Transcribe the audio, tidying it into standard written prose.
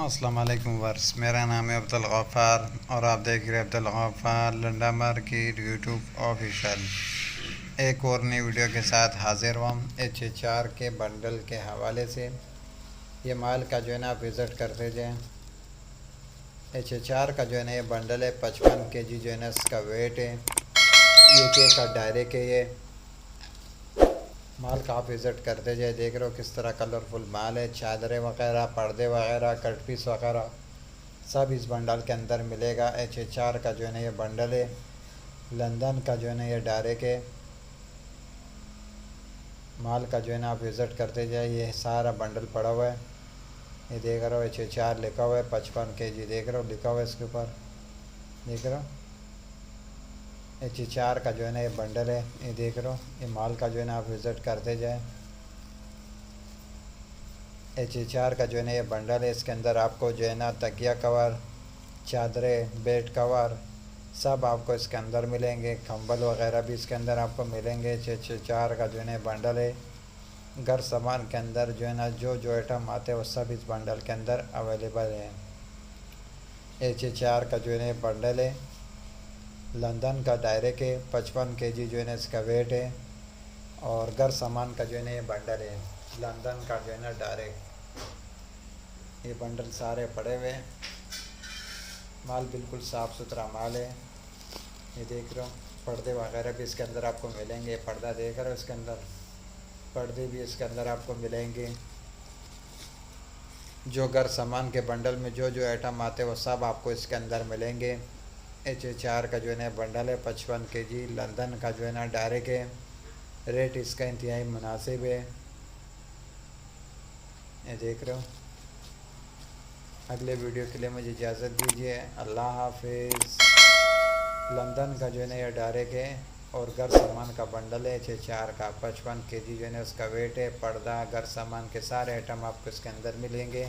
अस्सलाम वालेकुम वर्स, मेरा नाम है अब्दुल गफ़ार और आप देख रहे हैं Abdul Ghaffar Landa market YouTube official. एक और नई वीडियो के साथ हाजिर हुआ HHR के बंडल के हवाले से। ये माल का जो है ना आप विज़िट करते जाएँ। HHR का जो है ना ये बंडल है, 55 kg जो है ना इसका वेट है। UK का डायरेक्ट है। ये माल का आप विज़िट करते जाए, देख रहे हो किस तरह कलरफुल माल है। चादरें वगैरह, पर्दे वगैरह, कट पीस वगैरह सब इस बंडल के अंदर मिलेगा। HHR का जो है ना ये बंडल है। लंदन का जो है ना ये डायरेक्ट है। माल का जो है ना आप विज़िट करते जाए, ये सारा बंडल पड़ा हुआ है। ये देख रहे हो HHR लिखा हुआ है, 55 kg देख रहे हो लिखा हुआ है इसके ऊपर, देख रहे हो। HHR का जो है ना ये बंडल है, ये देख रहे हो। ये माल का जो है ना आप विज़िट करते जाए। HHR का जो है ना ये बंडल है, इसके अंदर आपको जो है ना तकिया कवर, चादरें, बेड कवर सब आपको इसके अंदर मिलेंगे। कंबल वगैरह भी इसके अंदर आपको मिलेंगे। HHR का जो है ना बंडल है। घर सामान के अंदर जो है ना जो जो आइटम आते हैं वो सब इस बंडल के अंदर अवेलेबल है। HHR का जो है ना बंडल है। लंदन का डायरेक्ट है, 55 kg जो है ना इसका वेट है। और घर सामान का जो है ना ये बंडल है, लंदन का जो है ना डायरेक्ट। ये बंडल सारे पड़े हुए हैं। माल बिल्कुल साफ़ सुथरा माल है, ये देख रहे हो। पर्दे वगैरह भी इसके अंदर आपको मिलेंगे। पर्दा देख रहे हो इसके अंदर, पर्दे भी इसके अंदर आपको मिलेंगे। जो घर सामान के बंडल में जो जो आइटम आते हैं वो सब आपको इसके अंदर मिलेंगे। HHR का जो है ना बंडल है, 55 kg। लंदन का जो है ना डायरेक्ट है। रेट इसका इंतहाई मुनासिब है, ये देख रहे हो। अगले वीडियो के लिए मुझे इजाज़त दीजिए। अल्लाह हाफिज़। लंदन का जो है ना यह डायरेक्ट है और घर सामान का बंडल है। HHR का 55 kg जो है ना उसका वेट है। पर्दा, घर सामान के सारे आइटम आपको इसके अंदर मिलेंगे।